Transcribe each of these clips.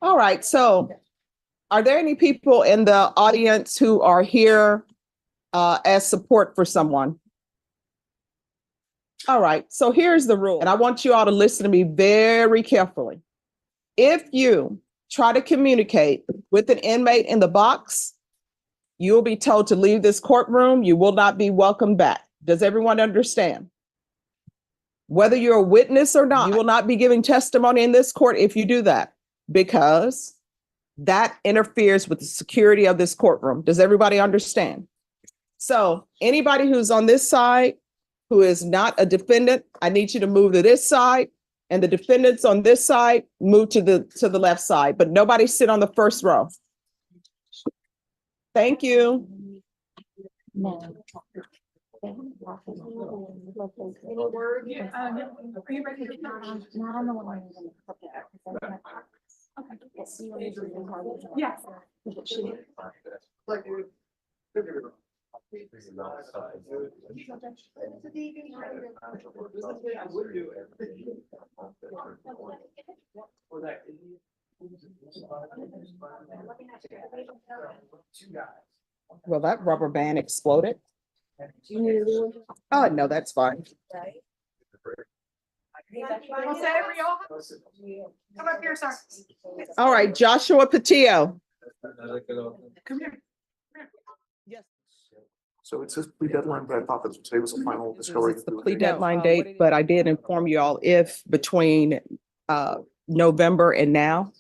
All right, so are there any people in the audience who are here as support for someone? All right, so here's the rule, and I want you all to listen to me very carefully. If you try to communicate with an inmate in the box, you will be told to leave this courtroom. You will not be welcomed back. Does everyone understand? Whether you're a witness or not, you will not be giving testimony in this court if you do that, because that interferes with the security of this courtroom. Does everybody understand? So anybody who's on this side who is not a defendant, I need you to move to this side, and the defendants on this side move to the left side, but nobody sit on the first row. Thank you. Yes. Well, that rubber band exploded. Oh, no, that's fine. Come up here, sir. All right, Joshua Patillo. Come here. Yes. So it says plea deadline, but I thought that today was the final discovery. It's the plea deadline date, but I did inform you all if between November and now,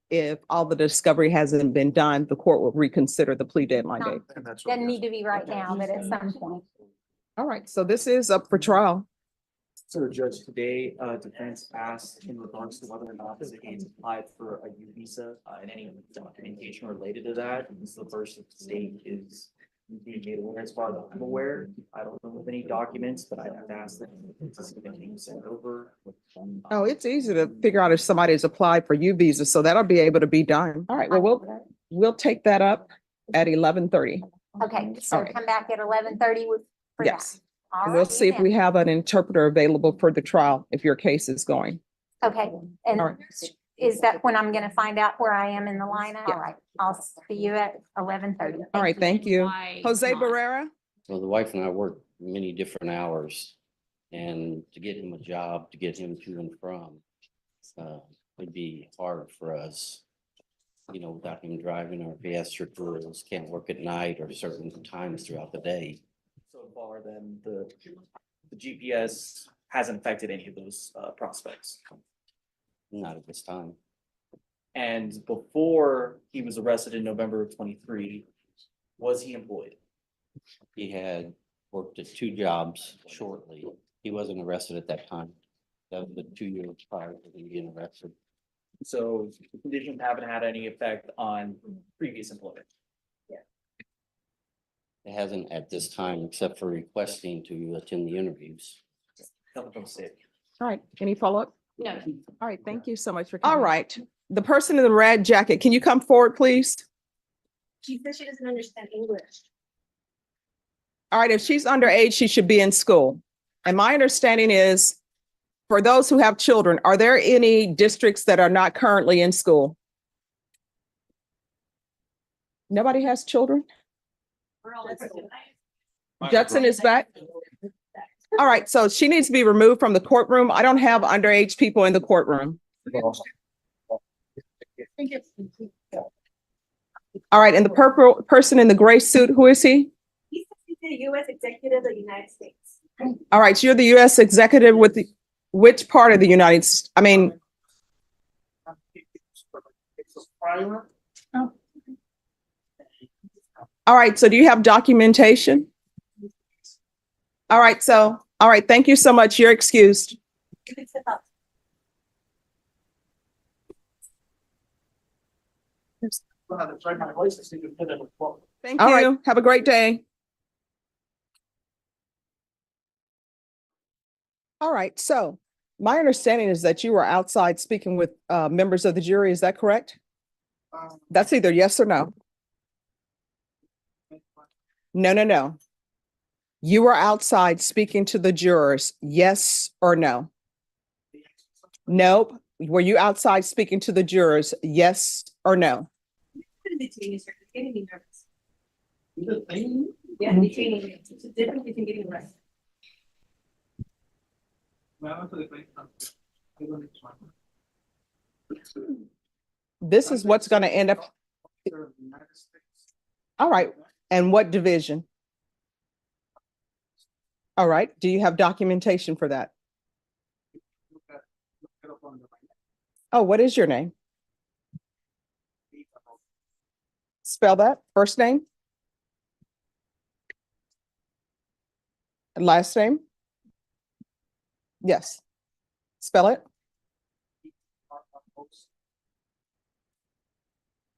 if all the discovery hasn't been done, the court will reconsider the plea deadline date. And that's what- Doesn't need to be right now, but at some point. All right, so this is up for trial. So Judge, today, defense asked in regards to whether or not the case applied for a U visa, and any documentation related to that. This is the first state is being made aware, as far as I'm aware. I don't know of any documents, but I have to ask them if this is being sent over. Oh, it's easy to figure out if somebody's applied for U visa, so that'll be able to be done. All right, well, we'll take that up at 11:30. Okay, so Alright. come back at 11:30 with. for that. Yes. All And we'll right, see if we then. have an interpreter available for the trial, if your case is going. Okay, and All right. is that when I'm gonna find out where I am in the lineup? Yeah. All right, I'll see you at 11:30. All right, thank you. Jose Barrera? Well, the wife and I work many different hours, and to get him a job, to get him to and from, would be hard for us. You know, without him driving, or if he has strict rules, can't work at night or certain times throughout the day. So far, then the GPS hasn't affected any of those prospects. Not at this time. And before he was arrested in November of 23, was he employed? He had worked at 2 jobs shortly. He wasn't arrested at that time. That was the 2 years prior to him being arrested. So the conditions haven't had any effect on previous employment. It hasn't at this time, except for requesting to attend the interviews. Nothing from the state. All right, any follow-up? No. All right, thank you so much for coming. All right, the person in the red jacket, can you come forward, please? She says she doesn't understand English. All right, if she's underage, she should be in school. And my understanding is, for those who have children, are there any districts that are not currently in school? Nobody has children? Judson is back? All right, so she needs to be removed from the courtroom. I don't have underage people in the courtroom. All right, and the purple person in the gray suit, who is he? He's the U.S. executive of the United States. All right, so you're the U.S. executive with the, which part of the United States? I mean, all right, so do you have documentation? All right, so, all right, thank you so much. You're excused. You can step up. Thank you. Have a great day. All right, so my understanding is that you were outside speaking with members of the jury. Is that correct? That's either yes or no. No, no, no. You were outside speaking to the jurors, yes or no? Nope. Were you outside speaking to the jurors? Yes or no? Detaining, sir. It's getting me nervous. Yeah, detaining. It's a difference between getting arrested. This is what's going to end up. All right. And what division? All right. Do you have documentation for that? Oh, what is your name? Spell that. First name? Last name? Yes. Spell it.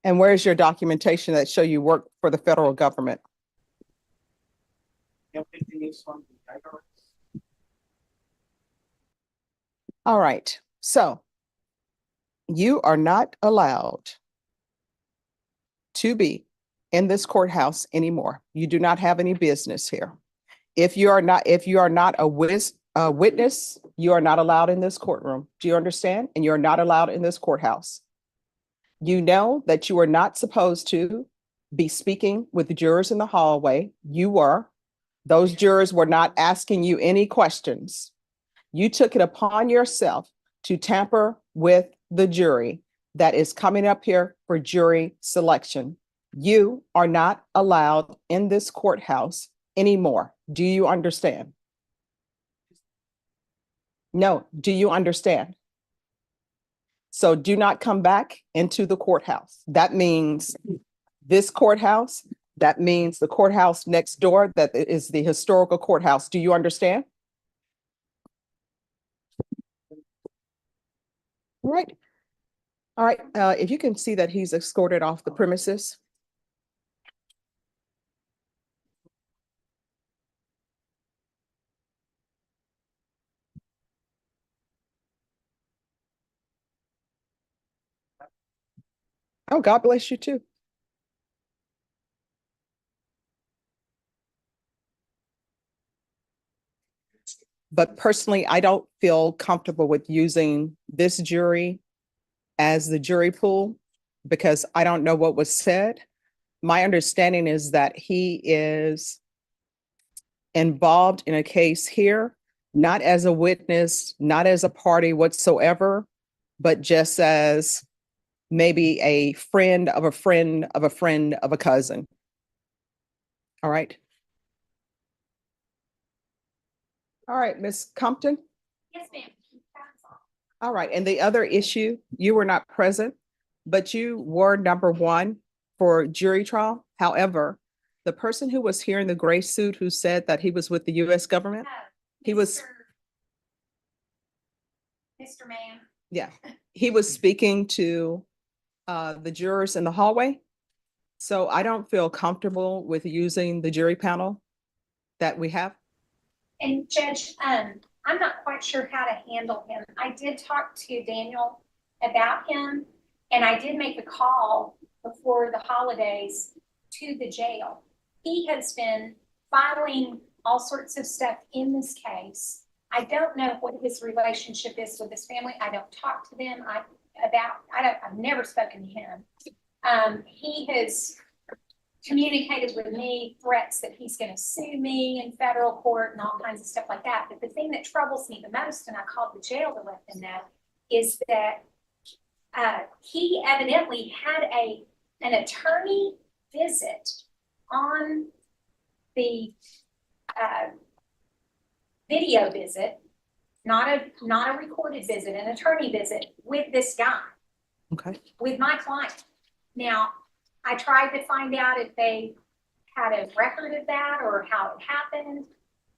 And where's your documentation that show you work for the federal government? All right. So you are not allowed to be in this courthouse anymore. You do not have any business here. If you are not a witness, you are not allowed in this courtroom. Do you understand? And you're not allowed in this courthouse. You know that you are not supposed to be speaking with the jurors in the hallway. You were. Those jurors were not asking you any questions. You took it upon yourself to tamper with the jury that is coming up here for jury selection. You are not allowed in this courthouse anymore. Do you understand? No. Do you understand? So do not come back into the courthouse. That means this courthouse. That means the courthouse next door that is the historical courthouse. Do you understand? All right. All right. If you can see that he's escorted off the premises. Oh, God bless you too. But personally, I don't feel comfortable with using this jury as the jury pool because I don't know what was said. My understanding is that he is involved in a case here, not as a witness, not as a party whatsoever, but just as maybe a friend of a friend of a friend of a cousin. All right. All right, Ms. Compton. Yes, ma'am. All right. And the other issue, you were not present, but you were number one for jury trial. However, the person who was here in the gray suit who said that he was with the US government, he was, Mr. Ma'am. yeah, he was speaking to the jurors in the hallway. So I don't feel comfortable with using the jury panel that we have. And Judge, I'm not quite sure how to handle him. I did talk to Daniel about him, and I did make a call before the holidays to the jail. He has been filing all sorts of stuff in this case. I don't know what his relationship is with his family. I don't talk to them. I've never spoken to him. He has communicated with me threats that he's going to sue me in federal court and all kinds of stuff like that. But the thing that troubles me the most, and I called the jail to let them know, is that he evidently had an attorney visit on the video visit, not a recorded visit, an attorney visit with this guy. Okay. With my client. Now, I tried to find out if they had a record of that or how it happened.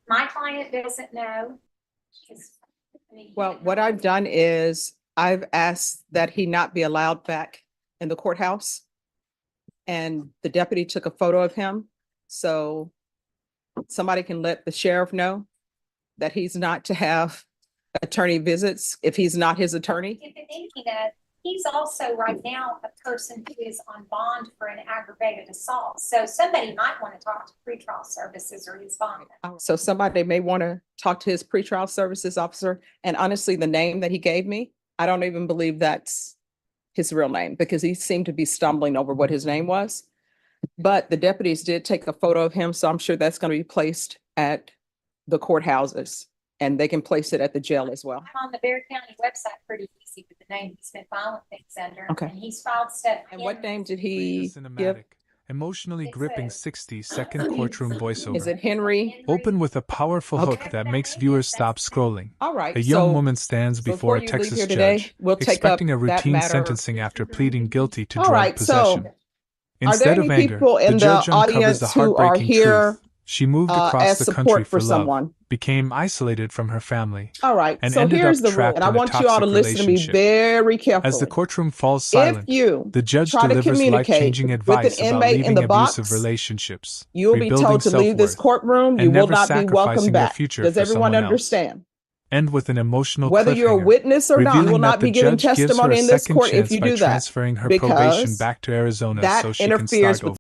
My client doesn't know. Well, what I've done is I've asked that he not be allowed back in the courthouse. And the deputy took a photo of him. So somebody can let the sheriff know that he's not to have attorney visits if he's not his attorney. If it thinking that he's also right now a person who is on bond for an aggravated assault. So somebody might want to talk to pretrial services or his bond. So somebody may want to talk to his pretrial services officer. And honestly, the name that he gave me, I don't even believe that's his real name because he seemed to be stumbling over what his name was. But the deputies did take a photo of him, so I'm sure that's going to be placed at the courthouses and they can place it at the jail as well. I'm on the Bear County website pretty easy with the name he's been filing things under. Okay. And he's filed stuff. And what name did Play he the give? cinematic, emotionally It gripping says- 60-second courtroom voiceover. Is it Henry? Open with a powerful Okay. hook that makes viewers stop scrolling. All right. A young so woman stands before before a you leave Texas here today, judge, we'll take expecting a up that routine matter. sentencing after pleading guilty to All drug right, so possession. are there Instead any of anger, people in the the judge uncovers audience the who are heartbreaking here truth. She moved across as the support country for for love, someone? became isolated from her family, All right. and So ended here's up the rule, trapped and I in a want you all to toxic listen to me relationship. very carefully. As the courtroom falls If silent, you the judge try to delivers communicate life-changing with advice an about inmate in leaving the abusive box, relationships, you'll be rebuilding told to leave this self-worth, courtroom. You and will never not be welcome sacrificing your back. future Does for everyone someone else. understand? End with an emotional Whether you're a cliffhanger, witness or not, you will revealing not that the be giving judge gives her testimony a in this second court if chance you by do that, transferring her probation because back to Arizona that so she can interferes start with